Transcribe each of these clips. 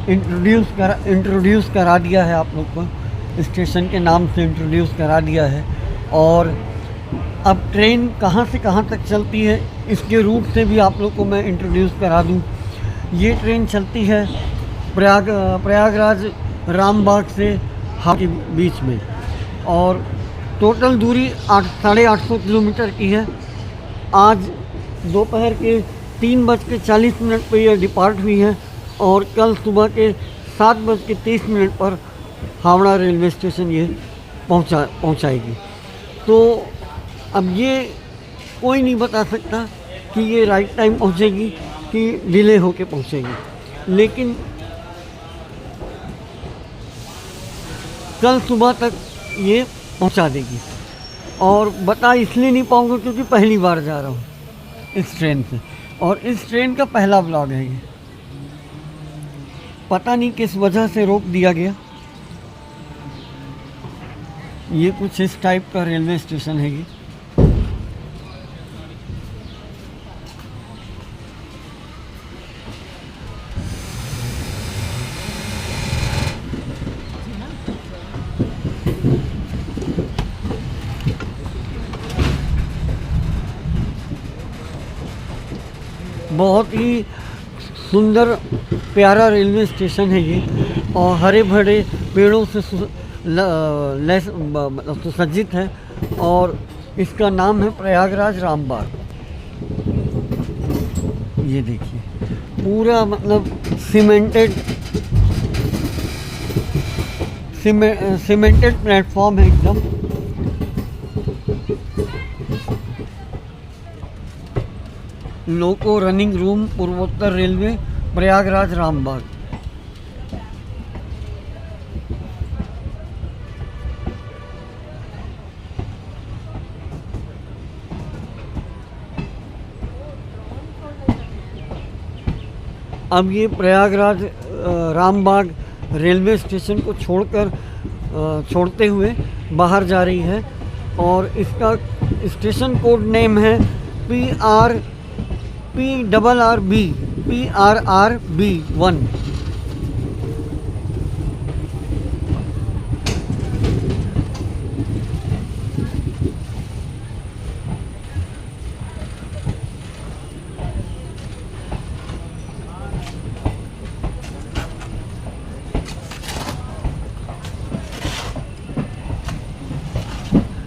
Introduce करा दिया है आप लोग को, स्टेशन के नाम से इंट्रोड्यूस करा दिया है। और अब ट्रेन कहाँ से कहाँ तक चलती है इसके रूट से भी आप लोग को मैं इंट्रोड्यूस करा दूँ। ये ट्रेन चलती है प्रयागराज रामबाग से हावड़ा के बीच में, और टोटल दूरी 850 किलोमीटर की है। आज दोपहर के 3:40 पर यह डिपार्ट हुई है और कल सुबह के 7:30 पर हावड़ा रेलवे स्टेशन ये पहुंचाएगी। तो अब ये कोई नहीं बता सकता कि ये राइट टाइम पहुंचेगी कि डिले होके पहुंचेगी, लेकिन कल सुबह तक ये पहुंचा देगी। और बता इसलिए नहीं पाऊंगा क्योंकि पहली बार जा रहा हूँ इस ट्रेन से, और इस ट्रेन का पहला ब्लॉग है ये। पता नहीं किस वजह से रोक दिया गया। ये कुछ इस टाइप का रेलवे स्टेशन है ये। बहुत ही सुंदर प्यारा रेलवे स्टेशन है ये, और हरे भरे पेड़ों से सुसज्जित है, और इसका नाम है प्रयागराज रामबाग। ये देखिए पूरा मतलब सीमेंटेड प्लेटफॉर्म है एकदम। लोको रनिंग रूम पूर्वोत्तर रेलवे प्रयागराज रामबाग। अब ये प्रयागराज रामबाग रेलवे स्टेशन को छोड़ते हुए बाहर जा रही है, और इसका स्टेशन कोड नेम है PRRB1।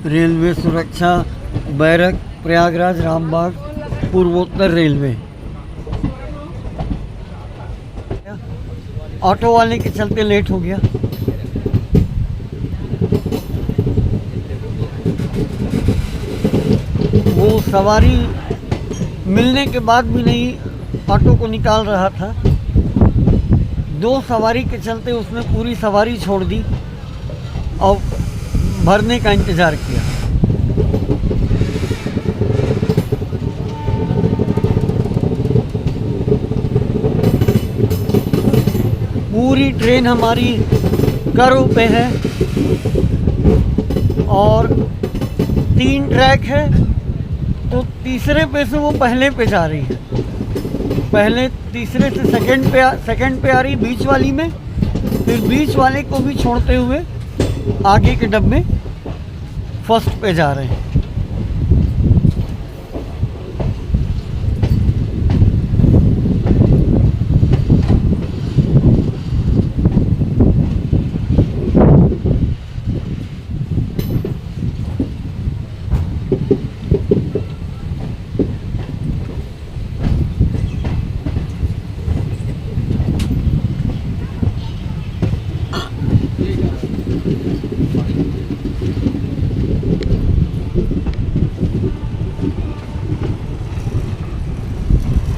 रेलवे सुरक्षा बैरक प्रयागराज रामबाग पूर्वोत्तर रेलवे। ऑटो वाले के चलते लेट हो गया। वो सवारी मिलने के बाद भी नहीं ऑटो को निकाल रहा था। 2 सवारी के चलते उसने पूरी सवारी छोड़ दी और भरने का इंतज़ार किया। पूरी ट्रेन हमारी कर्व पे है, और 3 ट्रैक है, तो तीसरे पे से वो पहले पे जा रही है। पहले तीसरे से सेकंड पे आ रही बीच वाली में, फिर बीच वाले को भी छोड़ते हुए आगे के डब्बे फर्स्ट पे जा रहे हैं।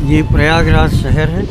ये प्रयागराज शहर है।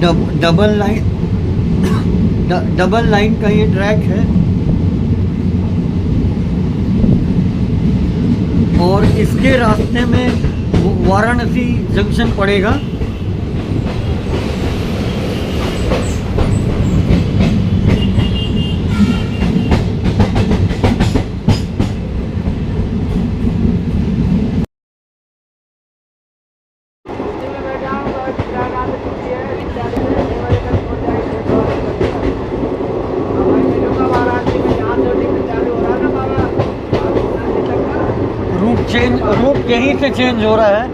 डबल लाइन का ये ट्रैक है और इसके रास्ते में वाराणसी जंक्शन पड़ेगा। रूट यहीं से चेंज हो रहा है।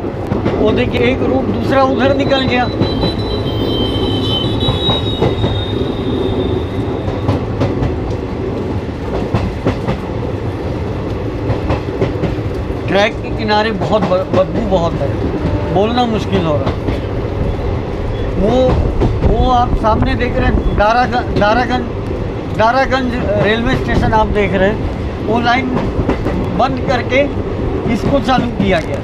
वो देखिए एक रूट दूसरा उधर निकल गया। ट्रैक के किनारे बहुत बदबू बहुत है, बोलना मुश्किल हो रहा है। वो आप सामने देख रहे हैं दारागंज रेलवे स्टेशन आप देख रहे हैं। वो लाइन बंद करके इसको चालू किया गया।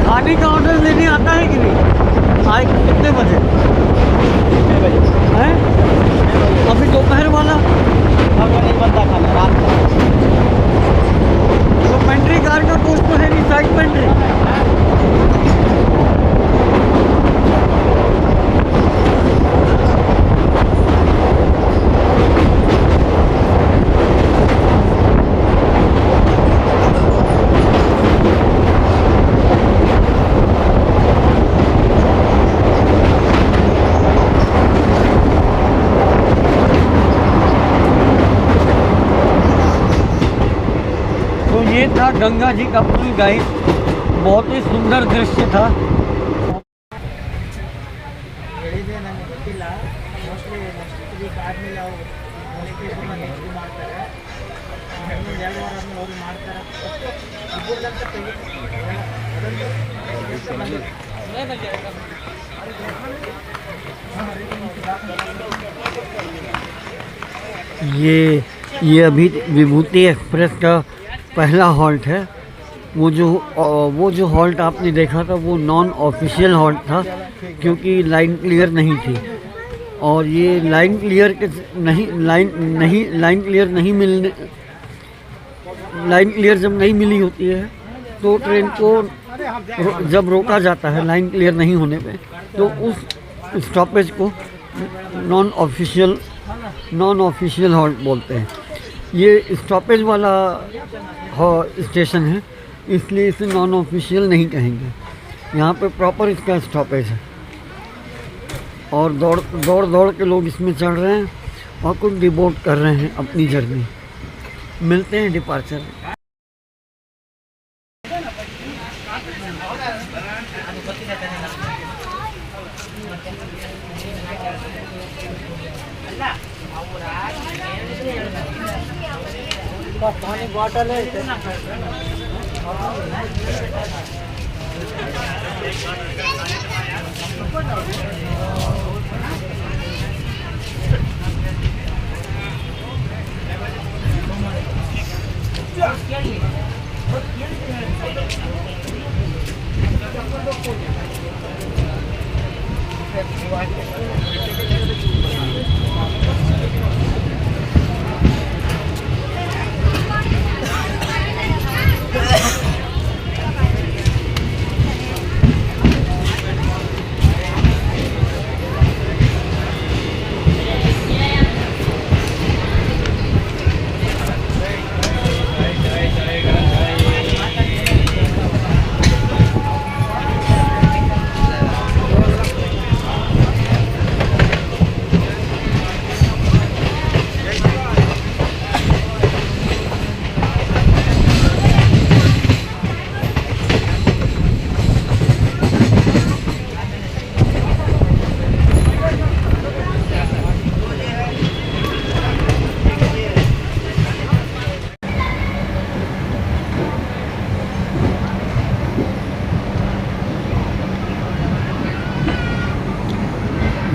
खाने का ऑर्डर लेने आता है कि नहीं? आए कितने बजे? 6 बजे हैं? अभी दोपहर वाला अब नहीं बनता खाना रात को। तो पेंट्री कार का कुछ तो है नहीं, साइड पेंट्री। ये था गंगा जी का पुल गाइस, बहुत ही सुंदर दृश्य था। ये अभी विभूति एक्सप्रेस का पहला हॉल्ट है। वो जो हॉल्ट आपने देखा था वो नॉन ऑफिशियल हॉल्ट था, क्योंकि लाइन क्लियर नहीं थी। और ये लाइन क्लियर जब नहीं मिली होती है तो ट्रेन को जब रोका जाता है लाइन क्लियर नहीं होने पे, तो उस स्टॉपेज को नॉन ऑफिशियल हॉल्ट बोलते हैं। ये स्टॉपेज वाला स्टेशन है, इसलिए इसे नॉन ऑफिशियल नहीं कहेंगे। यहाँ पे प्रॉपर इसका स्टॉपेज है और दौड़ के लोग इसमें चढ़ रहे हैं और कुछ डिबोट कर रहे हैं अपनी जर्नी। मिलते हैं डिपार्चर में। पानी बॉटल है।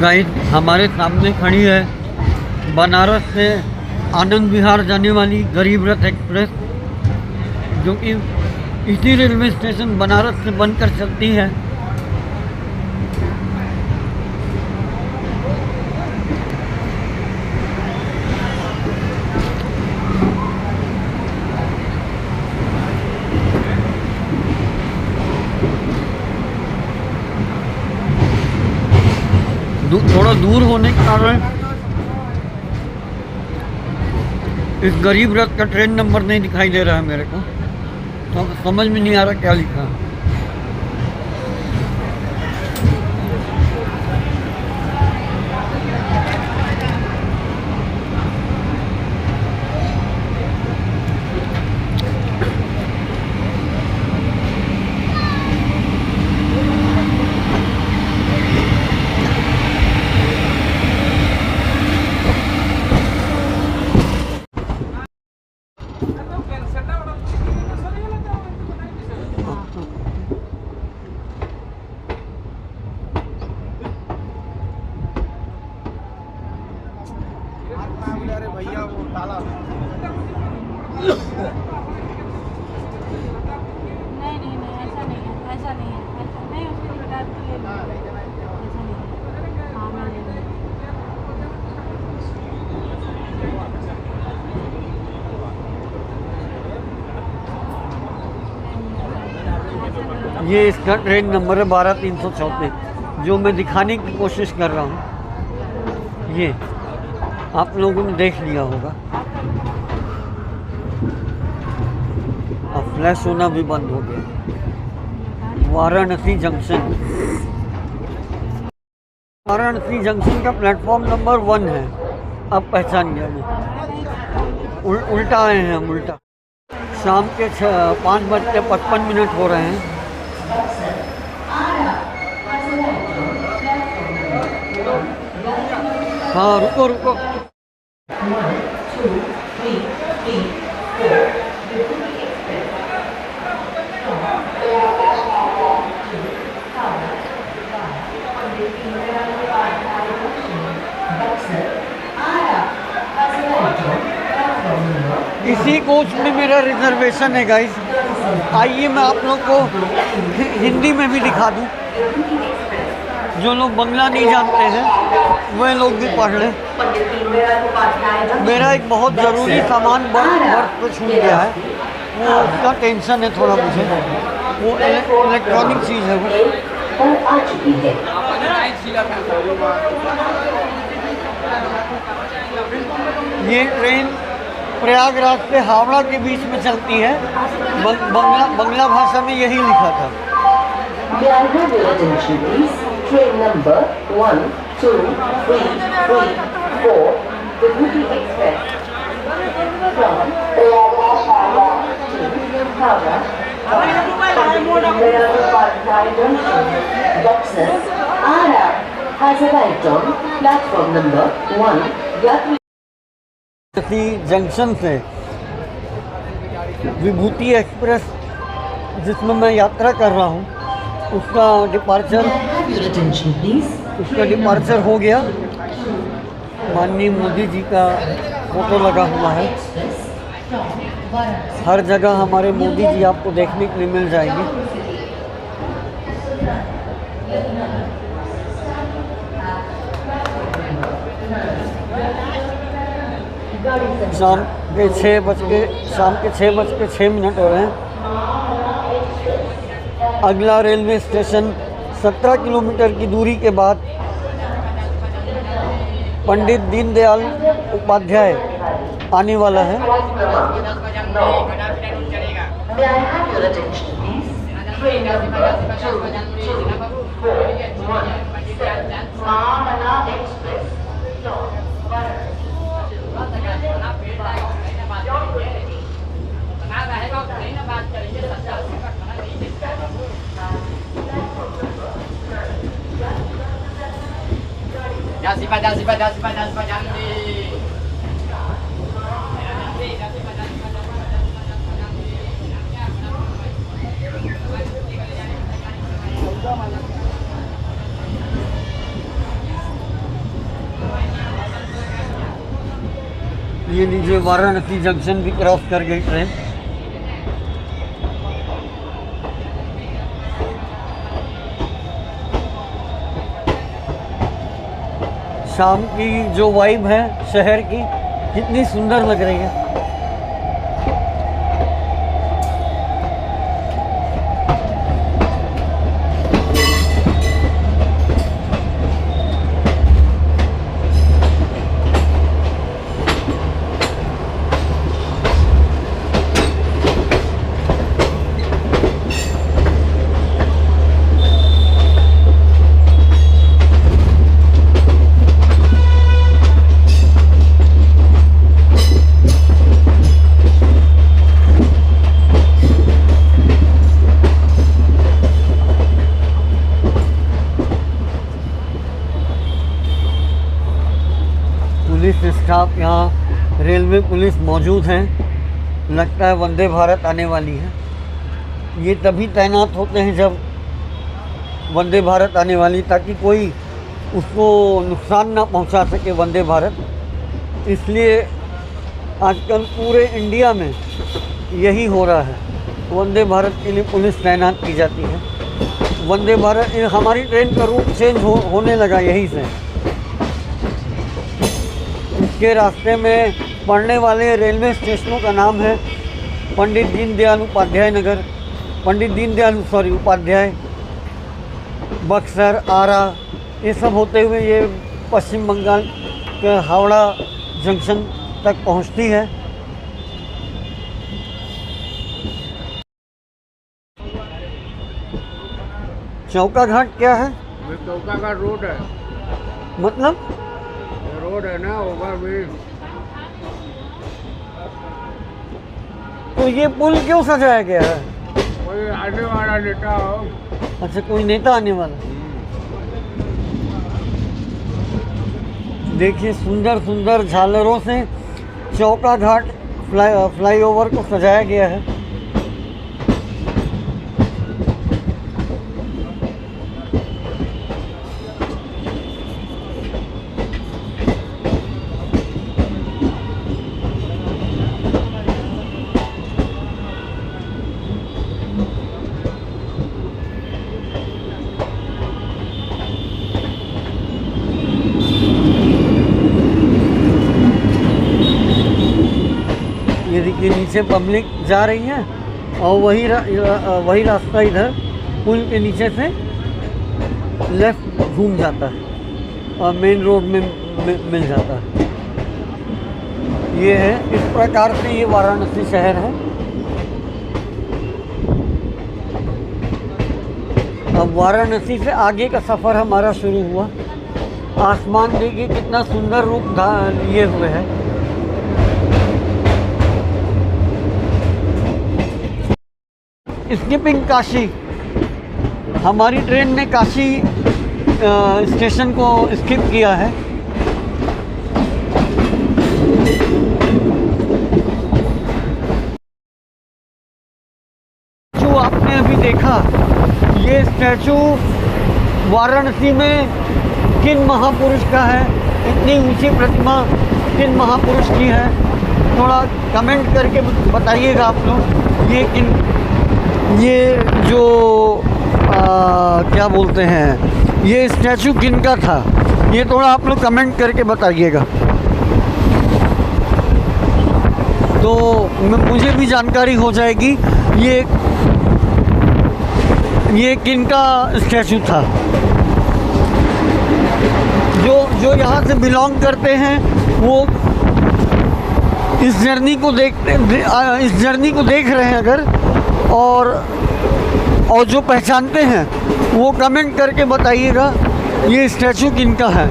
गाइस हमारे सामने खड़ी है बनारस से आनंद विहार जाने वाली गरीब रथ एक्सप्रेस, जो कि इसी रेलवे स्टेशन बनारस से बनकर चलती है। थोड़ा दूर होने के कारण इस गरीब रथ का ट्रेन नंबर नहीं दिखाई दे रहा है मेरे को, तो समझ में नहीं आ रहा क्या लिखा है। भैया वो ताला नहीं नहीं नहीं, ऐसा नहीं है, ऐसा नहीं है, ऐसा नहीं, उसके लिए बता तो ले लो, ऐसा नहीं है। हाँ मैं ले लूँ। ये इसका ट्रेन नंबर है 12334, जो मैं दिखाने की कोशिश कर रहा हूँ। ये आप लोगों ने देख लिया होगा। अब फ्लैश होना भी बंद हो गया। वाराणसी जंक्शन, वाराणसी जंक्शन का प्लेटफॉर्म नंबर 1 है। अब पहचान गया मैं। उल्टा आए हैं हम, उल्टा। शाम के 5:55 हो रहे हैं। हाँ रुको रुको। इसी कोच में मेरा रिजर्वेशन है गाइस। आइए मैं आप लोग को हिंदी में भी दिखा दूं। जो लोग बंगला नहीं जानते हैं वह लोग भी पढ़ लें। मेरा एक बहुत ज़रूरी सामान बर्थ पे छूट गया है, वो उसका टेंशन है थोड़ा मुझे। वो इलेक्ट्रॉनिक चीज़ है वो। ये ट्रेन प्रयागराज से हावड़ा के बीच में चलती है। बंगला भाषा में यही लिखा था। Train number 1, 2, 3, 4, Vibhuti Express from Prayagraj to Howrah, Boxers, Ara has arrived on platform number 1. Junction से विभूति एक्सप्रेस जिसमें मैं यात्रा कर रहा हूँ उसका डिपार्चर Your attention, please. उसका डिपार्चर हो गया। माननीय मोदी जी का फोटो लगा हुआ है। हर जगह हमारे मोदी जी आपको देखने के लिए मिल जाएंगे। शाम के 6:06 हो रहे हैं। अगला रेलवे स्टेशन 17 किलोमीटर की दूरी के बाद पंडित दीनदयाल उपाध्याय आने वाला है। May I have your attention, please? Train number 2241 Mahana Express. ये लीजिए वाराणसी जंक्शन भी क्रॉस कर गई ट्रेन। शाम की जो वाइब है शहर की कितनी सुंदर लग रही है। पुलिस स्टाफ यहाँ रेलवे पुलिस मौजूद हैं। लगता है वंदे भारत आने वाली है। ये तभी तैनात होते हैं जब वंदे भारत आने वाली, ताकि कोई उसको नुकसान ना पहुंचा सके वंदे भारत। इसलिए आजकल पूरे इंडिया में यही हो रहा है, वंदे भारत के लिए पुलिस तैनात की जाती है। वंदे भारत हमारी ट्रेन का रूट चेंज होने लगा यहीं से। इसके रास्ते में पड़ने वाले रेलवे स्टेशनों का नाम है पंडित दीनदयाल उपाध्याय नगर, उपाध्याय, बक्सर, आरा, ये सब होते हुए ये पश्चिम बंगाल के हावड़ा जंक्शन तक पहुंचती है। चौका घाट क्या है? ये चौका का रोड है, मतलब ये रोड है ना ओवर ब्रिज। तो ये पुल क्यों सजाया गया है? कोई आने वाला नेता हो। अच्छा, कोई नेता आने वाला। देखिए सुंदर सुंदर झालरों से चौका घाट फ्लाईओवर को सजाया गया है। ये देखिए नीचे पब्लिक जा रही है और वही रास्ता इधर पुल के नीचे से लेफ्ट घूम जाता है और मेन रोड में मिल जाता है। ये है, इस प्रकार से ये वाराणसी शहर है। अब वाराणसी से आगे का सफ़र हमारा शुरू हुआ। आसमान देखिए कितना सुंदर रूप लिए हुए है। स्किपिंग काशी, हमारी ट्रेन ने काशी स्टेशन को स्किप किया है। जो आपने अभी देखा, ये स्टैचू वाराणसी में किन महापुरुष का है, इतनी ऊंची प्रतिमा किन महापुरुष की है, थोड़ा कमेंट करके बताइएगा आप लोग। ये जो क्या बोलते हैं, ये स्टैचू किन का था, ये थोड़ा आप लोग कमेंट करके बताइएगा, तो मुझे भी जानकारी हो जाएगी ये किन का स्टैचू था। जो यहाँ से बिलोंग करते हैं वो इस जर्नी को देख रहे हैं अगर, और जो पहचानते हैं वो कमेंट करके बताइएगा ये स्टैचू किन का है।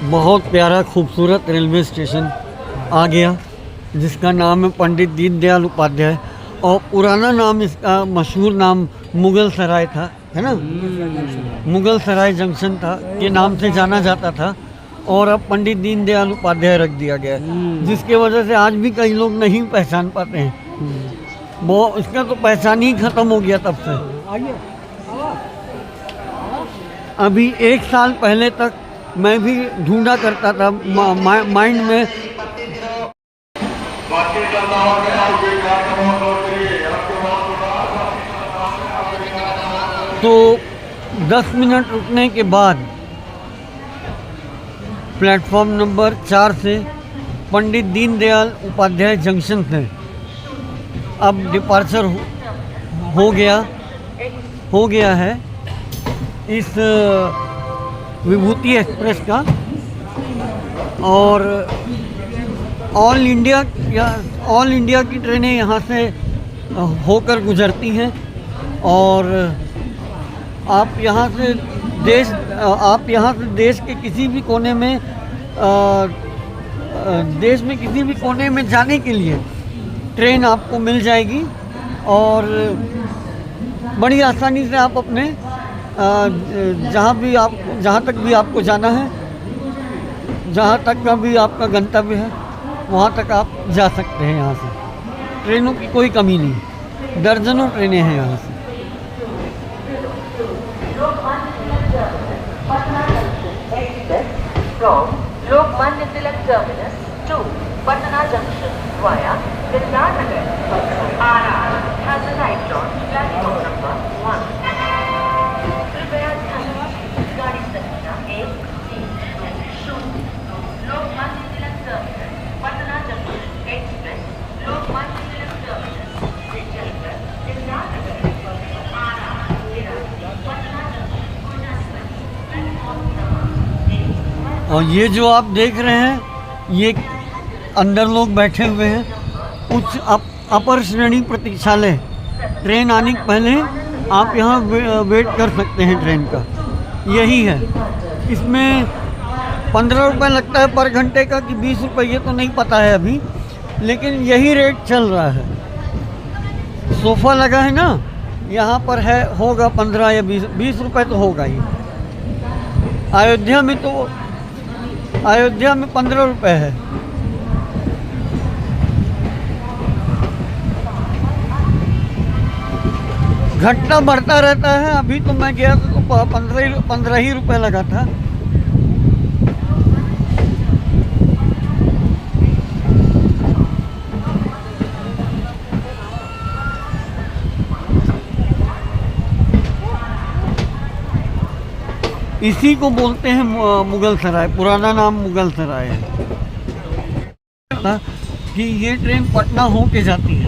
बहुत प्यारा खूबसूरत रेलवे स्टेशन आ गया, जिसका नाम है पंडित दीनदयाल उपाध्याय, और पुराना नाम इसका मशहूर नाम मुगल सराय था, है ना, मुगल सराय जंक्शन था के नाम से जाना जाता था, और अब पंडित दीनदयाल उपाध्याय रख दिया गया है, जिसके वजह से आज भी कई लोग नहीं पहचान पाते हैं। वो इसका तो पहचान ही ख़त्म हो गया तब से। अभी 1 साल पहले तक मैं भी ढूंढा करता था माइंड में, तो 10 मिनट रुकने के बाद प्लेटफॉर्म नंबर 4 से पंडित दीनदयाल उपाध्याय जंक्शन से अब डिपार्चर हो गया है इस विभूति एक्सप्रेस का, और ऑल इंडिया की ट्रेनें यहाँ से होकर गुजरती हैं, और आप यहाँ से देश के किसी भी कोने में किसी भी कोने में जाने के लिए ट्रेन आपको मिल जाएगी, और बड़ी आसानी से आप अपने जहाँ तक भी आपको जाना है, जहाँ तक का भी आपका गंतव्य है, वहाँ तक आप जा सकते हैं। यहाँ से ट्रेनों की कोई कमी नहीं, दर्जनों ट्रेनें हैं यहाँ से। Lokmanya Tilak terminus to Patna Junction via Vidyanagar, RR has arrived on platform number 1. कृपया ध्यान दीजिए, गाड़ी संख्या 1, 3, 0 Lokmanya Tilak terminus Patna junction express Lokmanya Tilak terminus से चलकर विद्यानगर RR पटना जंक्शन को जाने प्लेटफॉर्म नंबर 1। और ये जो आप देख रहे हैं, ये अंदर लोग बैठे हुए हैं। उच्च अपर श्रेणी प्रतीक्षालय, ट्रेन आने के पहले आप यहाँ वेट कर सकते हैं ट्रेन का, यही है। इसमें 15 रुपये लगता है पर घंटे का कि 20 रुपये, ये तो नहीं पता है अभी, लेकिन यही रेट चल रहा है। सोफ़ा लगा है ना, यहाँ पर है, होगा 15 या 20 रुपये तो होगा ही। अयोध्या में 15 रुपये है। घटता बढ़ता रहता है। अभी तो मैं गया तो 15 ही रुपये लगा था। इसी को बोलते हैं मुगल सराय, पुराना नाम मुगल सराय है। कि ये ट्रेन पटना होके जाती है,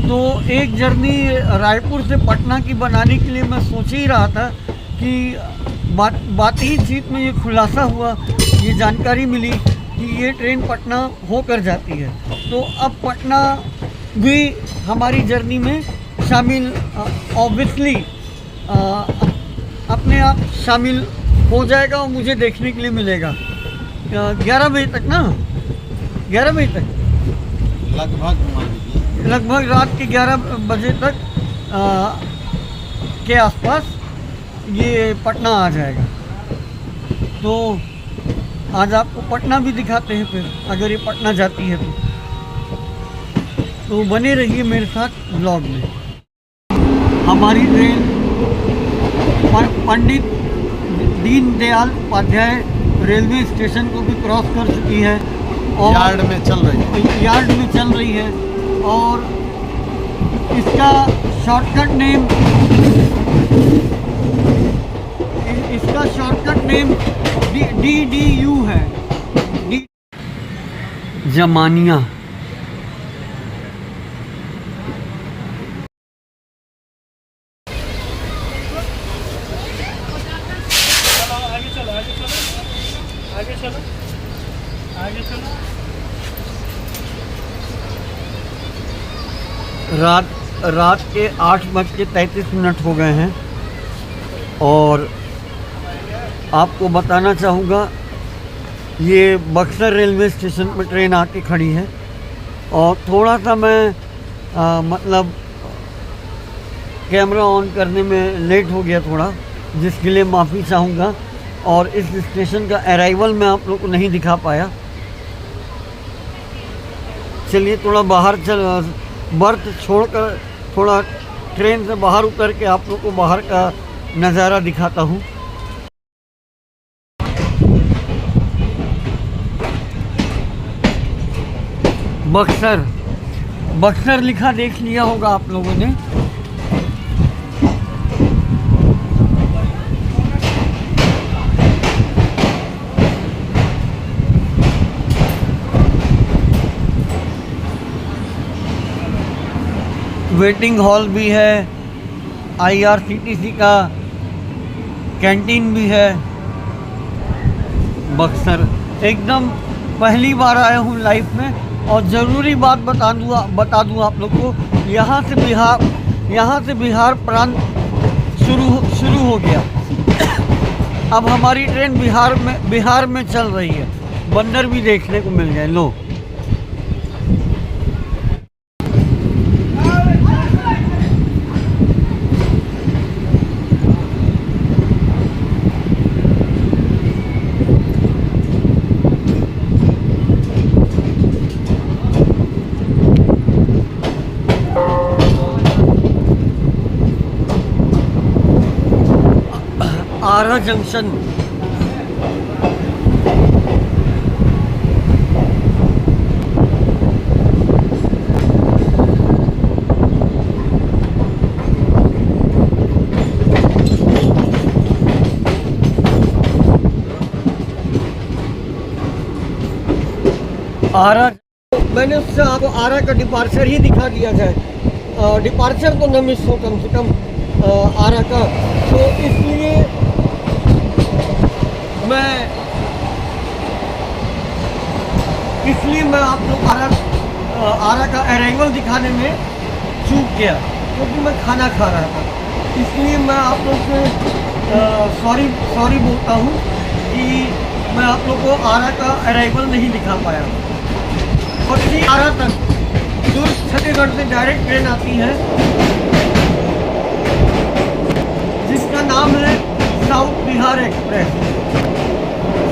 तो एक जर्नी रायपुर से पटना की बनाने के लिए मैं सोच ही रहा था कि बात ही चीत में ये खुलासा हुआ, ये जानकारी मिली कि ये ट्रेन पटना होकर जाती है। तो अब पटना भी हमारी जर्नी में शामिल, ऑब्वियसली अपने आप शामिल हो जाएगा और मुझे देखने के लिए मिलेगा। 11 बजे तक ना, 11 बजे तक लगभग मान लीजिए लगभग रात के 11 बजे तक के आसपास ये पटना आ जाएगा। तो आज आपको पटना भी दिखाते हैं फिर, अगर ये पटना जाती है तो बने रहिए मेरे साथ ब्लॉग में। हमारी train Pandit Deendayal Upadhyay railway station को भी क्रॉस कर चुकी है और यार्ड में चल रही है और इसका शॉर्टकट नेम DDU है। जमानिया रात के 8:33 हो गए हैं और आपको बताना चाहूँगा ये बक्सर रेलवे स्टेशन पर ट्रेन आके खड़ी है और थोड़ा सा मैं मतलब कैमरा ऑन करने में लेट हो गया थोड़ा, जिसके लिए माफ़ी चाहूँगा और इस स्टेशन का अराइवल मैं आप लोग को नहीं दिखा पाया। चलिए थोड़ा बाहर बर्थ छोड़कर थोड़ा ट्रेन से बाहर उतर के आप लोग को बाहर का नज़ारा दिखाता हूँ। बक्सर लिखा देख लिया होगा आप लोगों ने। वेटिंग हॉल भी है, IRCTC का कैंटीन भी है। बक्सर एकदम पहली बार आया हूँ लाइफ में और ज़रूरी बात बता दूँ आप लोग को, यहाँ से बिहार प्रांत शुरू हो गया। अब हमारी ट्रेन बिहार में चल रही है। बंदर भी देखने को मिल गए। लो आरा जंक्शन। आरा, मैंने उससे आपको आरा का डिपार्चर ही दिखा दिया जाए। डिपार्चर तो न मिस हो कम से कम आरा का, तो इसलिए मैं आप लोग आरा का अराइवल दिखाने में चूक गया क्योंकि मैं खाना खा रहा था। इसलिए मैं आप लोग से सॉरी बोलता हूँ कि मैं आप लोग को आरा का अराइवल नहीं दिखा पाया। और इसी आरा तक दुर्ग छत्तीसगढ़ से डायरेक्ट ट्रेन आती है जिसका नाम है south Bihar express.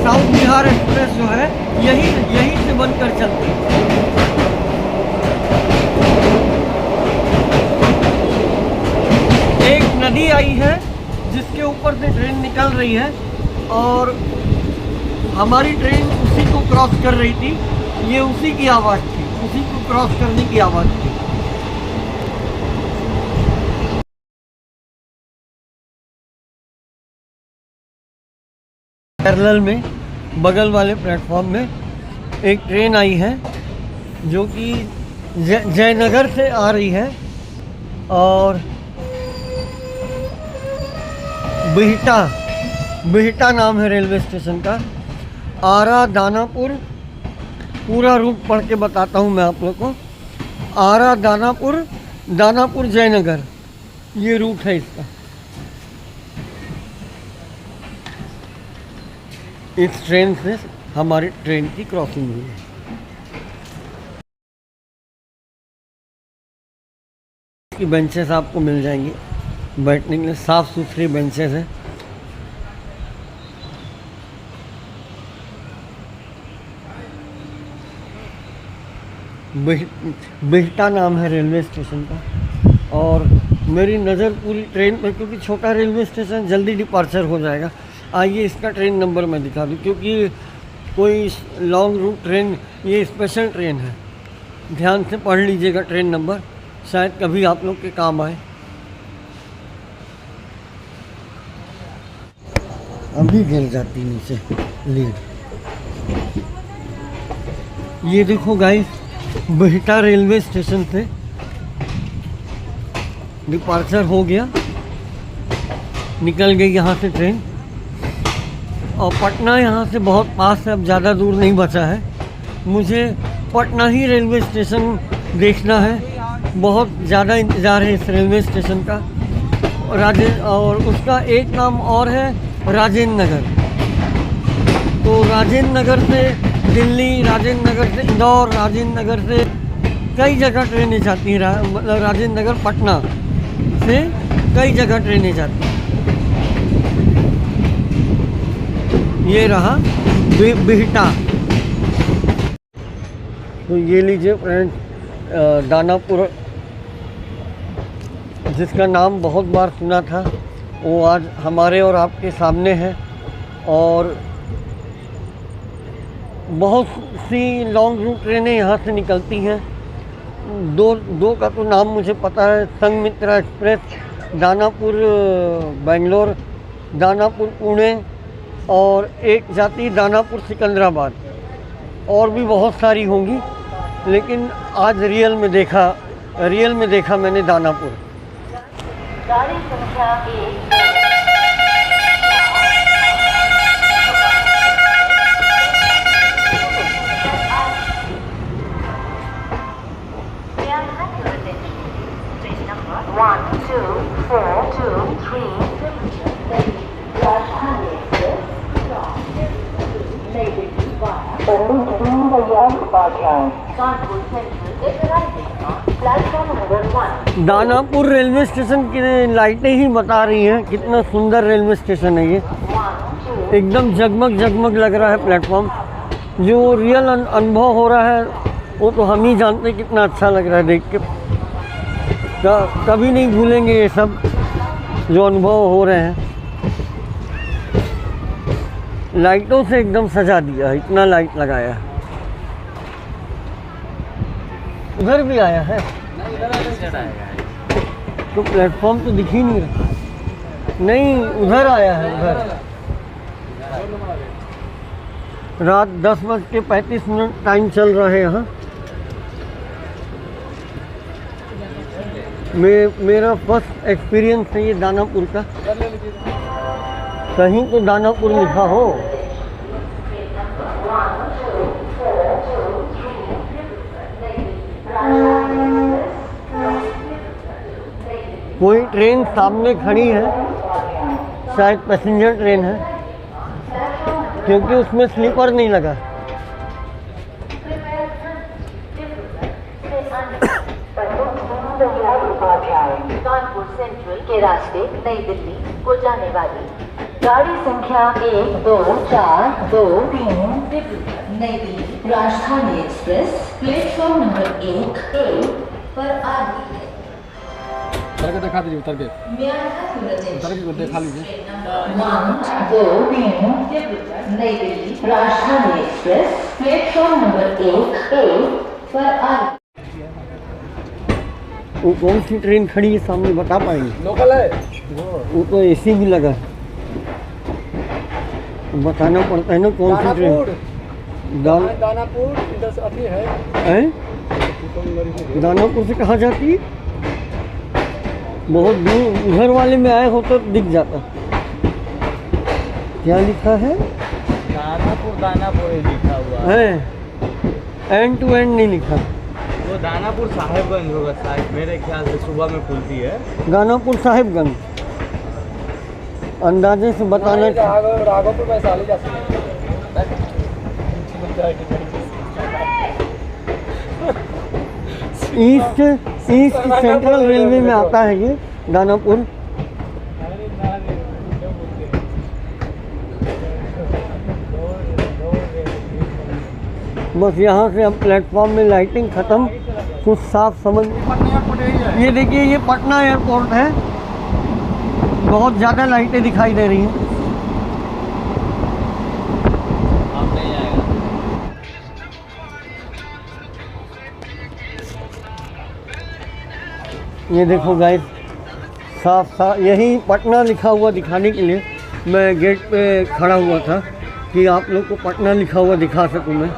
South Bihar express जो है यहीं से बनकर चलती है। एक नदी आई है जिसके ऊपर से ट्रेन निकल रही है और हमारी ट्रेन उसी को क्रॉस कर रही थी। ये उसी की आवाज़ थी, उसी को क्रॉस करने की आवाज़ थी। पैरेलल में बगल वाले प्लेटफॉर्म में एक ट्रेन आई है जो कि जयनगर से आ रही है और बिहटा नाम है रेलवे स्टेशन का। आरा दानापुर, पूरा रूट पढ़ के बताता हूँ मैं आप लोग को। आरा दानापुर जयनगर, ये रूट है इसका। इस ट्रेन से हमारी ट्रेन की क्रॉसिंग हुई है। की बेंचेस आपको मिल जाएंगी बैठने के लिए, साफ़ सुथरी बेंचेस हैं। बिहटा नाम है रेलवे स्टेशन का। और मेरी नज़र पूरी ट्रेन पर, क्योंकि छोटा रेलवे स्टेशन जल्दी डिपार्चर हो जाएगा। आइए इसका ट्रेन नंबर मैं दिखा दूँ, क्योंकि कोई लॉन्ग रूट ट्रेन, ये स्पेशल ट्रेन है। ध्यान से पढ़ लीजिएगा ट्रेन नंबर, शायद कभी आप लोग के काम आए। अभी गिर जाती नीचे लीड। ये देखो गाइस, बिहटा रेलवे स्टेशन से डिपार्चर हो गया, निकल गई यहाँ से ट्रेन। और पटना यहाँ से बहुत पास है, अब ज़्यादा दूर नहीं बचा है। मुझे पटना ही रेलवे स्टेशन देखना है, बहुत ज़्यादा इंतज़ार है इस रेलवे स्टेशन का। और उसका एक नाम और है राजेंद्र नगर। तो राजेंद्र नगर से दिल्ली, राजेंद्र नगर से इंदौर, राजेंद्र नगर से कई जगह ट्रेनें जाती हैं। मतलब राजेंद्र नगर पटना से कई जगह ट्रेनें जाती हैं। ये रहा बिहटा। तो ये लीजिए फ्रेंड, दानापुर, जिसका नाम बहुत बार सुना था, वो आज हमारे और आपके सामने है। और बहुत सी लॉन्ग रूट ट्रेनें यहाँ से निकलती हैं। दो का तो नाम मुझे पता है, संघमित्रा एक्सप्रेस, दानापुर बेंगलोर, दानापुर पुणे, और एक जाती दानापुर सिकंदराबाद। और भी बहुत सारी होंगी, लेकिन आज रियल में देखा मैंने दानापुर। गाड़ी संख्या 1 1, 2, 4, 2, 3, राजधानी एक्सप्रेस नई Delhi Kanpur central is arriving on platform number 1। Danapur railway station की लाइटें ही बता रही हैं कितना सुंदर रेलवे स्टेशन है ये। एकदम जगमग जगमग लग रहा है प्लेटफॉर्म। जो रियल अनुभव हो रहा है वो तो हम ही जानते हैं कितना अच्छा लग रहा है देख के। कभी नहीं भूलेंगे ये सब जो अनुभव हो रहे हैं। लाइटों से एकदम सजा दिया है, इतना लाइट लगाया है। उधर भी आया है तो प्लेटफॉर्म तो दिख ही नहीं रहा। नहीं, उधर आया है, उधर। रात 10:35 टाइम चल रहा है यहाँ। मेरा फर्स्ट एक्सपीरियंस है ये दानापुर का। कहीं तो दानापुर लिखा हो। कोई ट्रेन सामने खड़ी है, शायद पैसेंजर ट्रेन है, क्योंकि उसमें स्लीपर नहीं लगा। कानपुर सेंट्रल के रास्ते नई दिल्ली को जाने वाली गाड़ी संख्या 1, 2, 4, 2, 3 नई दिल्ली राजधानी एक्सप्रेस प्लेटफॉर्म नंबर 1 पर आ रही है। उतर के दिखा दीजिए, उतर के दिखा लीजिए। 1, 2, 3 नई दिल्ली राजधानी एक्सप्रेस प्लेटफॉर्म नंबर 1 पर आ रही है। वो कौन सी ट्रेन खड़ी है सामने, बता पाएंगे? लोकल है वो तो एसी भी लगा है, बताना पड़ता है ना कौन सी ट्रेन। दानापुर इधर से अभी है। दानापुर से कहाँ जाती है? बहुत दूर, उधर वाले में आए हो तो दिख जाता। क्या लिखा है? दानापुर लिखा हुआ है, एंड टू एंड नहीं लिखा। वो दानापुर साहिबगंज होगा शायद, मेरे ख्याल से सुबह में खुलती है। दानापुर साहिबगंज अंदाजे से बताना। राघोपुर वैशाली जा सकते ईस्ट ईस्ट सेंट्रल रेलवे में आता है ये दानापुर। बस यहाँ से अब प्लेटफॉर्म में लाइटिंग ख़त्म, कुछ साफ समझ। ये देखिए ये पटना एयरपोर्ट है, बहुत ज़्यादा लाइटें दिखाई दे रही हैं। ये देखो गाइस, साफ यही पटना लिखा हुआ दिखाने के लिए मैं गेट पे खड़ा हुआ था कि आप लोग को पटना लिखा हुआ दिखा सकूं मैं।